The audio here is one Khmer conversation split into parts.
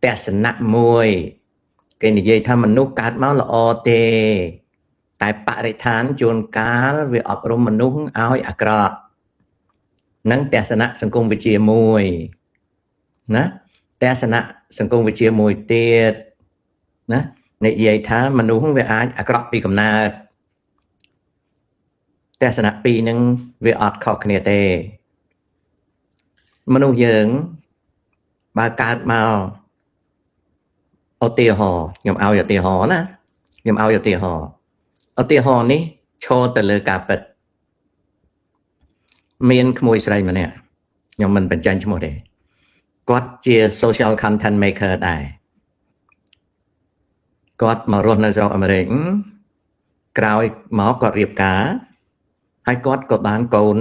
ទស្សនៈមួយគេនិយាយថាមនុស្សកើតមកល្អទេតែបរិស្ថានជួនកាលវាអប់រំមនុស្សឲ្យអាក្រក់នឹងទស្សនៈសង្គមវិជ្ជាមួយណាទស្សនៈសង្គមវិជ្ជាមួយទៀតណានិយាយថាមនុស្សវាអាចអាក្រក់ពីកំណើតទស្សនៈពីរហ្នឹងវាអត់ខុសគ្នាទេមនុស្សយើងបើកើតមកឧទាហរណ៍ខ្ញុំឲ្យឧទាហរណ៍ណាខ្ញុំឲ្យឧទាហរណ៍នេះឈរទៅលើការពិតមានក្មួយស្រីម្នាក់ខ្ញុំមិនបញ្ចេញឈ្មោះទេគាត់ជា social content maker ដែរគាត់មករស់នៅស្រុកអាមេរិកក្រោយមកគាត់រៀបការហើយគាត់ក៏បានកូន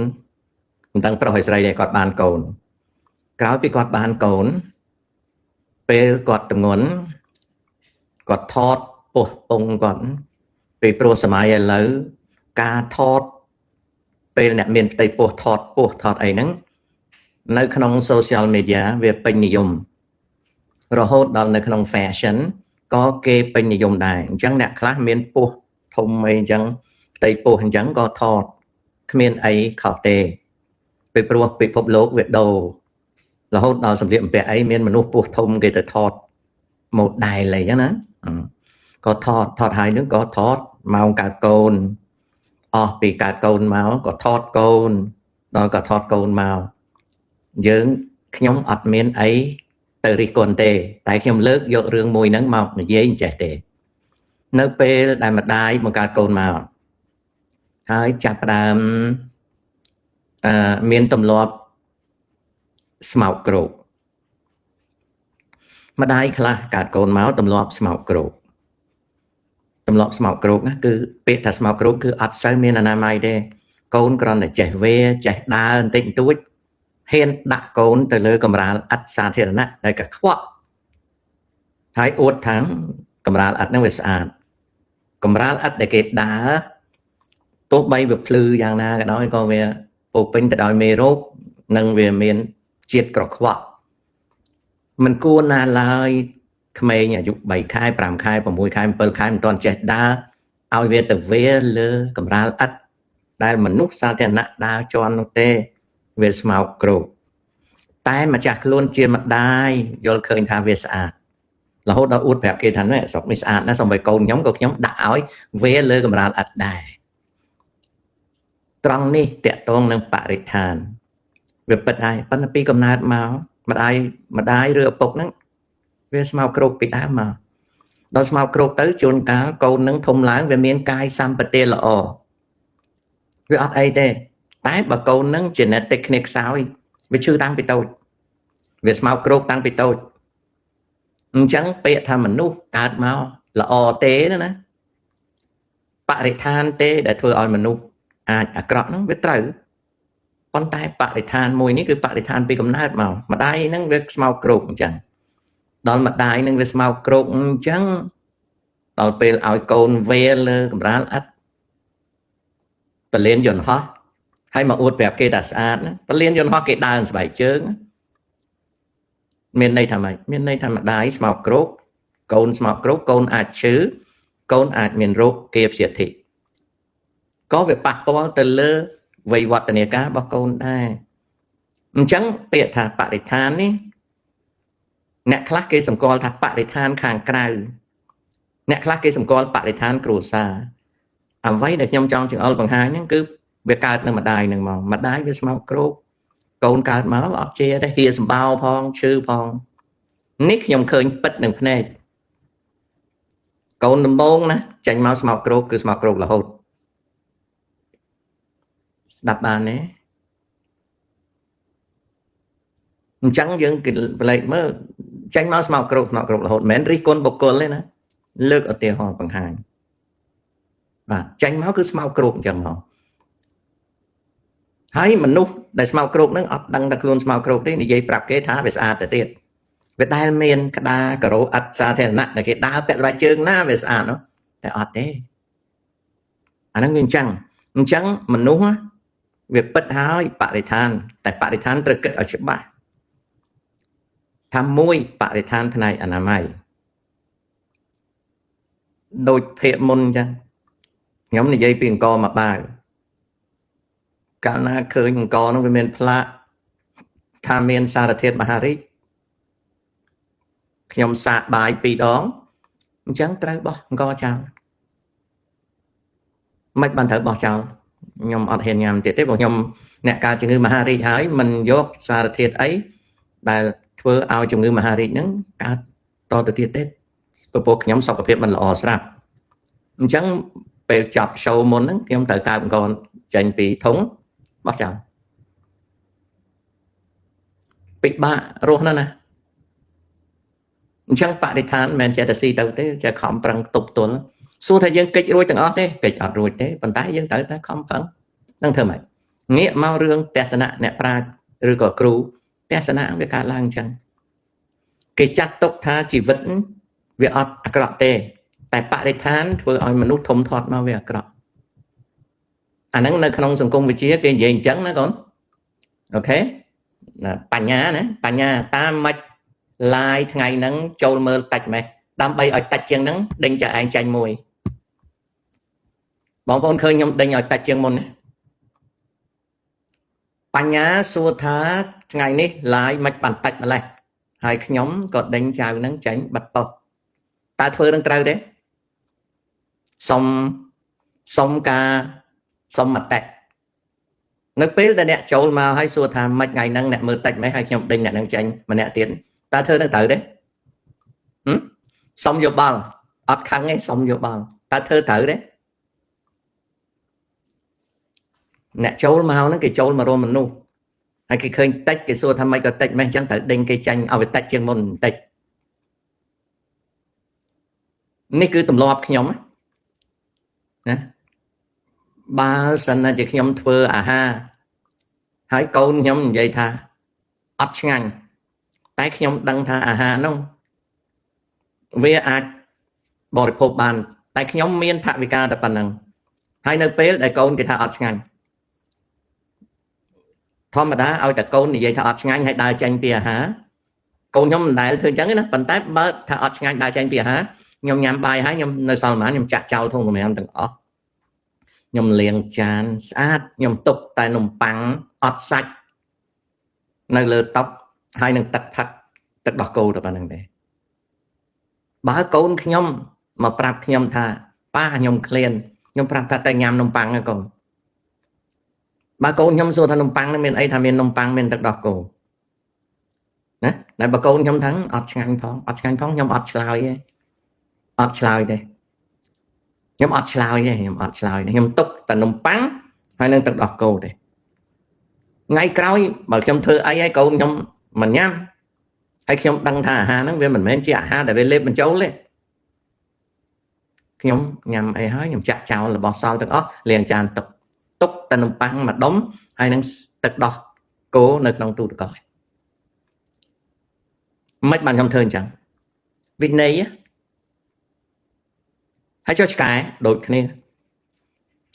មិនដឹងប្រុសហើយស្រីទេគាត់បានកូនក្រោយពីគាត់បានកូនពេលគាត់ទម្ងន់គាត់ថតពោះពងគាត់ពីព្រោះសម័យឥឡូវការថតពេលអ្នកមានផ្ទៃពោះថតអីហ្នឹងនៅក្នុង social media វាពេញនិយមរហូតដល់នៅក្នុង fashion ក៏គេពេញនិយមដែរអញ្ចឹងអ្នកខ្លះមានពោះធំអីអញ្ចឹងផ្ទៃពោះអញ្ចឹងក៏ថតគ្មានអីខុសទេពីព្រោះពិភពលោកវាដូររហូតដល់សម្លៀកបំពាក់អីមានមនុស្សពោះធំគេទៅថត model អីចឹងណាក៏ថតហើយនឹងក៏ថតម៉ោងកើតកូនអស់ពីកើតកូនមកក៏ថតកូនដល់ក៏ថតកូនមកយើងខ្ញុំអត់មានអីទៅរិះគន់ទេតែខ្ញុំលើកយករឿងមួយហ្នឹងមកនិយាយអញ្ចេះទេនៅពេលដែលម្ដាយបង្កើតកូនមកហើយចាប់ផ្ដើមមានទម្លាប់ស្មោកគ្រោកម្ដាយខ្លះកើតកូនមកទម្លាប់ស្មោកគ្រោកណាគឺពាក្យថាស្មោកគ្រោកគឺអត់សូវមានអនាម័យទេកូនគ្រាន់តែចេះវេចេះដើរបន្តិចបន្តួចហ៊ានដាក់កូនទៅលើកម្រាលឥដ្ឋសាធារណៈដែលកខ្វក់ហើយអួតថាកម្រាលឥដ្ឋហ្នឹងវាស្អាតកម្រាលឥដ្ឋដែលគេដើរទោះបីវាភ្លឺយ៉ាងណាក៏ដោយក៏វាពោពេញទៅដោយមេរោគនិងវាមានជាតិក្រខ្វក់មិនគួរណាឡើយក្មេងអាយុ3ខែ5ខែ6ខែ7ខែមិនទាន់ចេះដើរឲ្យវាទៅវាលើកម្រាលឥដ្ឋដែលមនុស្សសាធារណៈដើរជន់នោះទេវាស្មោកគ្រោកតែម្ចាស់ខ្លួនជាម្ដាយយល់ឃើញថាវាស្អាតរហូតដល់អួតប្រាប់គេថានេះស្រុកនេះស្អាតណាស់សូម្បីកូនខ្ញុំក៏ខ្ញុំដាក់ឲ្យវាលើកម្រាលឥដ្ឋដែរត្រង់នេះតកតងនឹងបរិស្ថានវាពិតហើយប៉ុន្តែពីកំណើតមកម្ដាយឬឪពុកហ្នឹងវាស្មោកគ្រោកពីដើមមកដល់ស្មោកគ្រោកទៅជួនកាលកូននឹងធំឡើងវាមានកាយសម្បទាល្អវាអត់អីទេតែបើកូននឹង genetic គ្នាខ្សោយវាឈឺតាំងពីតូចវាស្មោកគ្រោកតាំងពីតូចអញ្ចឹងពាក្យថាមនុស្សកើតមកល្អទេណាបរិស្ថានទេដែលធ្វើឲ្យមនុស្សអាចអាក្រក់ហ្នឹងវាត្រូវប៉ុន្តែបរិស្ថានមួយនេះគឺបរិស្ថានពីកំណើតមកម្ដាយហ្នឹងវាស្មោកគ្រោកអញ្ចឹងដល់ម្ដាយនឹងវាស្មោកគ្រោកអញ្ចឹងដល់ពេលឲ្យកូនវេលើកម្រាលឥដ្ឋពលានយន្តហោះហើយមកអួតប្រាប់គេថាស្អាតណាពលានយន្តហោះគេដើរស្បែកជើងមានន័យថាម៉េចមានន័យថាម្ដាយស្មោកគ្រោកកូនស្មោកគ្រោកកូនអាចឈឺកូនអាចមានរោគគាព្យាធិក៏វាប៉ះពាល់ទៅលើវ័យវឌ្ឍនាការរបស់កូនដែរអញ្ចឹងពាក្យថាបរិស្ថាននេះអ្នកខ្លះគេសម្គាល់ថាបរិស្ថានខាងក្រៅអ្នកខ្លះគេសម្គាល់បរិស្ថានគ្រួសារអ្វីដែលខ្ញុំចង់ចង្អុលបង្ហាញហ្នឹងគឺវាកើតនៅម្ដាយហ្នឹងមកម្ដាយវាស្មោកគ្រោកកូនកើតមកអត់ជាទេហៀសម្បោផងឈឺផងនេះខ្ញុំឃើញពិតនឹងភ្នែកកូនដំបងណាចាញ់មកស្មោកគ្រោកគឺស្មោកគ្រោករហូតស្ដាប់បានទេអញ្ចឹងយើងគេប្លែកមើលចាញ់មកស្មោកគ្រោករហូតមិនមែនរិះគន់បុគ្គលទេណាលើកឧទាហរណ៍បង្ហាញបាទចាញ់មកគឺស្មោកគ្រោកអញ្ចឹងមកហើយមនុស្សដែលស្មោកគ្រោកហ្នឹងអត់ដឹងថាខ្លួនស្មោកគ្រោកទេនិយាយប្រាប់គេថាវាស្អាតទៅទៀតវាដែលមានក្តារការ៉ូឥដ្ឋសាធារណៈដែលគេដើរពាក់ស្បែកជើងណាវាស្អាតនោះតែអត់ទេអាហ្នឹងវាអញ្ចឹងមនុស្សវាពិតហើយបរិស្ថានតែបរិស្ថានត្រូវគិតឲ្យច្បាស់ tham môi bạ để than thế này anh làm mày đôi phệ môn chăng nhóm này dây tiền co mà ba cả na khơi co nó bên pla tham miên sa thiệt mà hari nhóm sạ bài bị đó chẳng trái bỏ co chào mấy bạn thử bỏ chào nhóm ở hiện nhằm tiếp vào nhóm nè ca chừng ngư mà hari hái mình dốt sa thiệt ấy là thưa ao chừng ngư mà hari nắng ca to từ tiết tết bộ nhóm sau cái mình là sạp chẳng về chọc sâu môn nắng nhóm tự cao còn tranh bị thống bắt chào bị ba rồi nè chẳng bạn đi than men chạy taxi tàu thế chạy khom bằng tục tuần xua thời gian kịch rồi từng ót thế kịch ọt rồi thế bàn tay dân tới ta khom phẳng đang thơ mày nghĩa mau rương tẹt sanh nè pra rồi có cừu tẹt sanh với cả lang chẳng cái chặt tốc tha chỉ vẫn việc ọt cọ tê tại bạn đi than vừa ở mình nút thông thoát nó về cọ anh đang nơi không sòng công vị trí cái gì chẳng nó còn ok là bà nhà nè bà nhà ta mạch lại ngày nắng trâu mơ tạch mày đam bay ở tạch chiang nắng đinh cho anh tranh mùi bọn con khơi nhom đinh ở tạch chiang môn bà nhà xua thá ngày ní lại mạch bàn tạch mà lại hai nhóm còn đánh chào nắng tránh bật bọc ta thưa đang trao đấy xong xong ca xong mặt tạch nước pil ta nè trâu mà hay xua thá mạch ngày nắng nè mơ tạch mấy hai nhóm đinh nè nắng tránh mà nè tiến ta thưa đang tới đấy xong vô bằng ấp khăn ấy xong vô bằng ta thưa thử đấy nè trâu màu nó cái trâu mà rồi mình nu hay cái khơi tách cái xua tham mấy cái tách mấy chẳng tới đinh cái chanh ở về tách chuyên môn tách này cứ tầm lo nhóm á ba sân là chỉ nhóm thưa à ha hãy câu nhóm vậy tha ấp ngành tái nhóm đăng tha à ha nó vì ai bỏ được phục bàn tại nhóm miên thạ vì ca tập bản năng hai nơi pế đại câu cái thạ ấp ngành thôi mà đã ao tại câu này vậy thạ ấp ngành hay đa tranh bìa hả câu nhóm đại thường chẳng ấy phần tái bớt thạ ấp ngành đa tranh bìa hả nhóm nhắm bài hả nhóm nơi sau mà nhóm chặt trao thông của mày em từng ó nhóm liền tràn sát nhóm tục tại nồng bằng ấp sạch nơi lơ tóc hai nâng tật thật tật đỏ câu tập bản năng đấy bà câu nhóm mà prap nhóm tha ba nhóm clean nhóm prap tha tay nhằm nông bằng còn bà câu nhóm số thằng nông bằng nó miền ấy tham miền nông bằng miền tật đỏ cổ nè này bà câu nhóm thắng ọt ngành phong nhóm ọt lao đây nhóm ọt lao nhóm túc tại nông bằng hay nên tật đỏ cổ đây ngay cõi mà trong thơ ấy câu nhóm mình nhám hay nhóm đăng thà ha nó về mình men chỉ ha để về lên mình chấu lên nhóm nhằm ấy hỏi nhóm chặt chào là bỏ sao tật ó liền tràn tập túc tên nông băng mà đóng hay năng tật đỏ cố nơi nông tu được coi mấy bạn trong thơ chẳng vì này á hãy cho cái đổi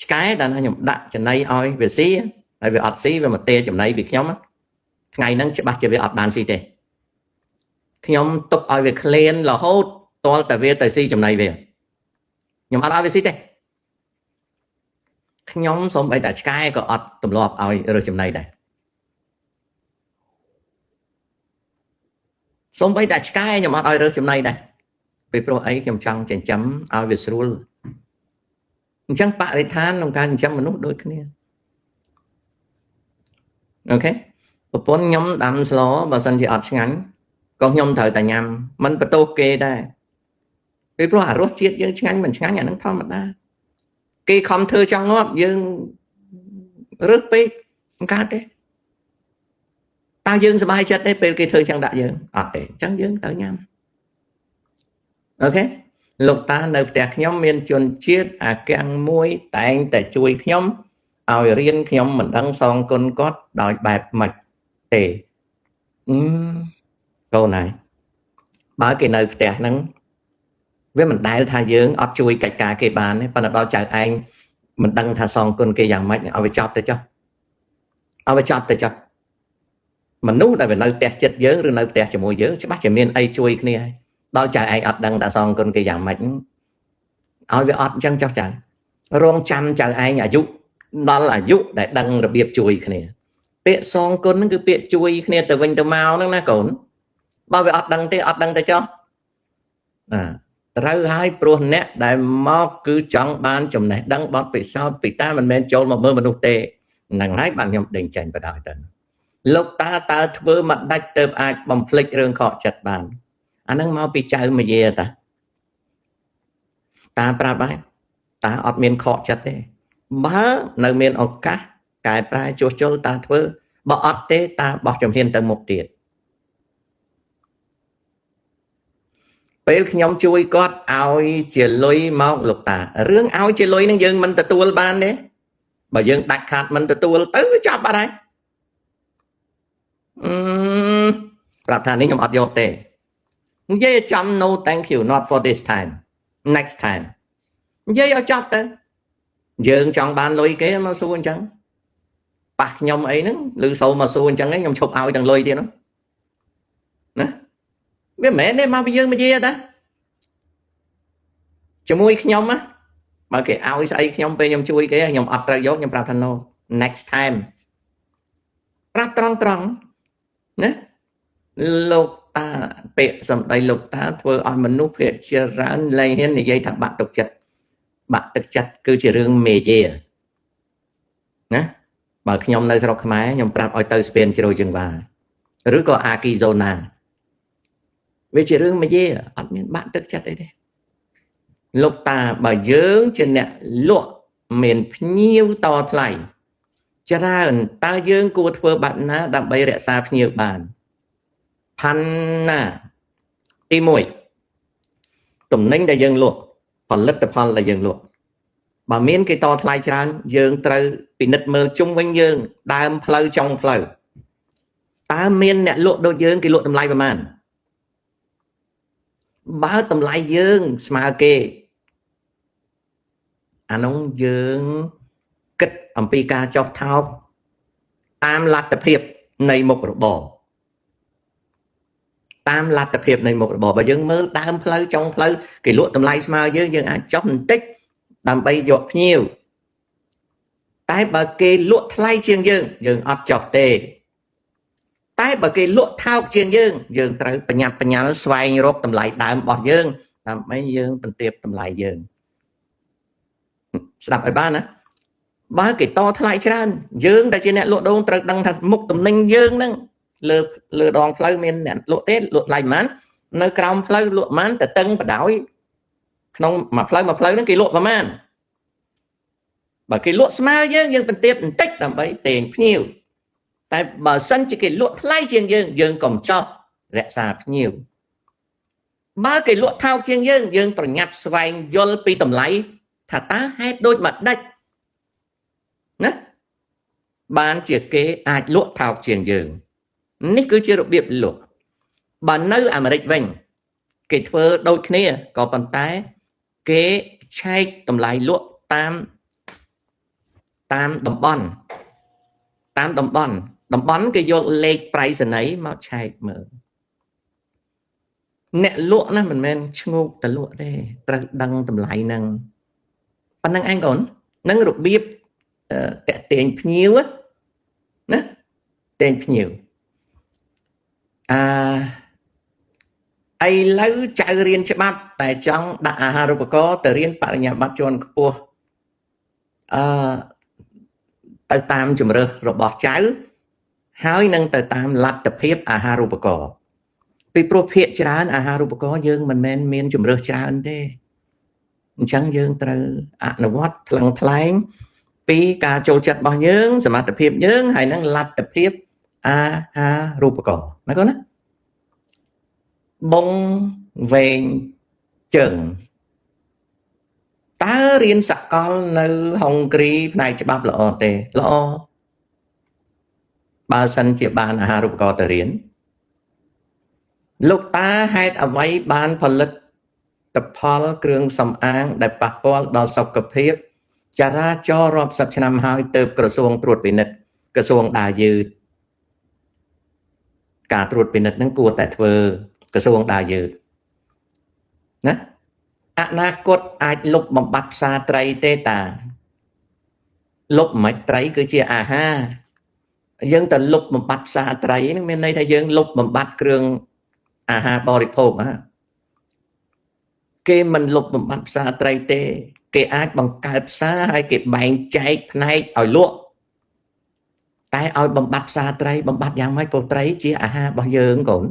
cái đã nhóm đặt cho này oi về xí tại vì ọt xí về một tê chấm này bị nhóm á ngày nắng bắt cho về ọt bàn xí tê nhóm tục oi về clean là hốt to tại vì tại xí chấm này về nhóm ọt oi về xí tê nhóm xong bây tại cái có ọt tùm lọp oi rồi chấm này đây xong bây tại cái nhóm ọt oi rồi chấm này đây vì pro ấy nhóm trong chấm chấm oi về srul chẳng bạn đi than lòng ta chấm mà nút đôi cái ok bốn nhóm đam slow và sân chỉ ọt ngắn còn nhóm thời tại nhằm mình phải tô kê đây vì pro rốt chiết nhưng ngắn mình ngắn nhà nó thon mặt ta cái không thư trong ngót nhưng rất bê cá đấy tao dương sẽ bay chết đấy về cái thư chẳng đã dương để chẳng dương tới nhằm ok lục ta nơi tẹt nhóm miền chuồn chiết càng muối tại tại chui nhóm ao riêng nhóm mình đang son con cót đòi bạc mạch để câu này bởi cái nơi tẹt nắng với mình đại thay dưỡng ọt chui cạch cả cái bàn ấy bạn đó chẳng anh mình đang thà son con kia dạng mạch ao về chót tới cho ao về chót tới cho មនុស្សដែលវានៅផ្ទះចិត្តយើងឬនៅផ្ទះជាមួយយើងច្បាស់ជាមានអីជួយគ្នាហើយដល់ចៅឯងអត់ដឹងតាសងគុណគេយ៉ាងម៉េចឲ្យវាអត់អញ្ចឹងចុះចៅរងចាំចៅឯងអាយុដល់អាយុដែលដឹងរបៀបជួយគ្នាពាក្យសងគុណហ្នឹងគឺពាក្យជួយគ្នាទៅវិញទៅមកហ្នឹងណាកូនបើវាអត់ដឹងទេអត់ដឹងទៅចុះត្រូវហើយព្រោះអ្នកដែលមកគឺចង់បានចំណេះដឹងបទពិសោធន៍ពីតាមិនមែនចូលមកមើលមនុស្សទេហ្នឹងហើយបានខ្ញុំដេញចាញ់បដ ாய் ទៅលោកតាតើធ្វើមកដាច់ទៅអាចបំភ្លេចរឿងខកចិត្តបានអាហ្នឹងមកពីចៅមាយាតាប្រាប់ហើយតាអត់មានខកចិត្តទេបើនៅមានឱកាសកែប្រែជួសជុលតាធ្វើបើអត់ទេតាបោះជំហានទៅមុខទៀតពេលខ្ញុំជួយគាត់ឲ្យជាលុយមកលោកតារឿងឲ្យជាលុយនឹងយើងមិនទទួលបានទេបើយើងដាច់ខាតមិនទទួលទៅចប់បាត់ហើយប្រាប់ថានេះខ្ញុំអត់យកទេនិយាយចំ no thank you not for this time next time និយាយឲ្យចប់ទៅយើងចង់បានលុយគេមកសួរអញ្ចឹងប៉ះខ្ញុំអីហ្នឹងឬសូមមកសួរអញ្ចឹងខ្ញុំឈប់ឲ្យទាំងលុយទៀតណាវាមិនមែនទេមកពីយើងនិយាយតាជាមួយខ្ញុំណាបើគេឲ្យស្អីខ្ញុំពេលខ្ញុំជួយគេខ្ញុំអត់ត្រូវយកខ្ញុំប្រាប់ថា no next time ប្រាប់ត្រង់ណាលោកតាពាក្យសម្ដីលោកតាធ្វើឲ្យមនុស្សភាគច្រើនលែងហ៊ាននិយាយថាបាក់ទឹកចិត្តគឺជារឿងមេយាណាបើខ្ញុំនៅស្រុកខ្មែរខ្ញុំប្រាប់ឲ្យទៅស្ពានជ្រោយជើងវ៉ាឬក៏អាគីហ្សូណាវាជារឿងមេយាអត់មានបាក់ទឹកចិត្តអីទេលោកតាបើយើងជាអ្នកលក់មានភ្ញៀវតថ្លៃច្រើនតើយើងគួរធ្វើបែបណាដើម្បីរក្សាភ្ញៀវបានផាន់ណាទី1ទំនិញដែលយើងលក់ផលិតផលដែលយើងលក់បើមានគេតថ្លៃច្រើនយើងត្រូវពិនិត្យមើលជុំវិញយើងដើមផ្លូវចុងផ្លូវតើមានអ្នកលក់ដូចយើងគេលក់តម្លៃប្រមាណបើតម្លៃយើងស្មើគេអានោះយើងគិតអំពីការចោះថោកតាមលទ្ធភាពនៃមុខរបរបើយើងមើលដើមផ្លូវចុងផ្លូវគេលក់តម្លៃស្មើយើងអាចចោះបន្តិចដើម្បីយកភ្ញៀវតែបើគេលក់ថ្លៃជាងយើងអត់ចោះទេតែបើគេលក់ថោកជាងយើងត្រូវបញ្ញាប់បញ្ញាល់ស្វែងរកតម្លៃដើមរបស់យើងដើម្បីយើងបន្ទាបតម្លៃយើងស្ដាប់ឲ្យបានណាបើគេតថ្លៃច្រើនយើងដែលជាអ្នកលក់ដូរត្រូវដឹងថាមុខទំនិញយើងហ្នឹងលើដងផ្លូវមានអ្នកលក់ទេលក់ថ្លៃប៉ុន្មាននៅក្រោមផ្លូវលក់ប៉ុន្មានតតឹងបដ ாய் ក្នុងមួយផ្លូវហ្នឹងគេលក់ប៉ុន្មានបើគេលក់ស្មើយើងបន្ទាបបន្តិចដើម្បីទាញភ្ញៀវតែបើសិនជាគេលក់ថ្លៃជាងយើងកុំចោះរក្សាភ្ញៀវបើគេលក់ថោកជាងយើងប្រញាប់ស្វែងយល់ពីតម្លៃថាតើហេតុដូចម្ដេចណាបានជាគេអាចលក់ថោកជាងយើងនេះគឺជារបៀបលក់បើនៅអាមេរិកវិញគេធ្វើដូចគ្នាក៏ប៉ុន្តែគេឆែកតម្លៃលក់តាមតំបន់គេយកលេខប្រៃសណីយមកឆែកមើលអ្នកលក់ណាមិនមែនឈ្ងោកតែលក់ទេត្រូវដឹងតម្លៃហ្នឹងប៉ុណ្ណឹងឯងកូននឹងរបៀបតាក់ទាញភ្ញៀវណាទាញភ្ញៀវឥឡូវចៅរៀនច្បាប់តែចង់ដាក់អាហារូបករណ៍ទៅរៀនបរិញ្ញាបត្រជាន់ខ្ពស់ទៅតាមជំរើសរបស់ចៅហើយនឹងទៅតាមលទ្ធភាពអាហារូបករណ៍ពីព្រោះភាគច្រើនអាហារូបករណ៍យើងមិនមែនមានជំរើសច្រើនទេអញ្ចឹងយើងត្រូវអនុវត្តថ្លឹងថ្លែងពីការចូលចិត្តរបស់យើងសមត្ថភាពយើងហើយនឹងលទ្ធភាពអាហារូបករណ៍ណាកូនណាបងវែងជើងតើរៀនសកលនៅហុងគ្រីផ្នែកច្បាប់ល្អទេល្អបើសិនជាបានអាហារូបករណ៍ទៅរៀនលោកតាហេតុអ្វីបានផលិតផលគ្រឿងសម្អាងដែលប៉ះពាល់ដល់សុខភាពចរាចរណ៍រាប់សិបឆ្នាំហើយទៅក្រសួងត្រួតពិនិត្យក្រសួងដើរយឺត ការត្រួតពិនិត្យនឹងគួរតែធ្វើក្រសួងដើរយើងណាអនាគតអាចលុបបំបត្តិផ្សារត្រីទេតាលុបមិនត្រីគឺជាអាហារយើងទៅលុបបំបត្តិផ្សារត្រីនឹងមានន័យថាយើងលុបបំបត្តិគ្រឿងអាហារបរិភោគគេមិនលុបបំបត្តិផ្សារត្រីទេគេអាចបង្កើតផ្សារហើយគេបែងចែកផ្នែកឲ្យលក់តែឲ្យបំបត្តិផ្សារត្រីបំបត្តិយ៉ាងម៉េចព្រោះត្រីជាអាហាររបស់យើងកូន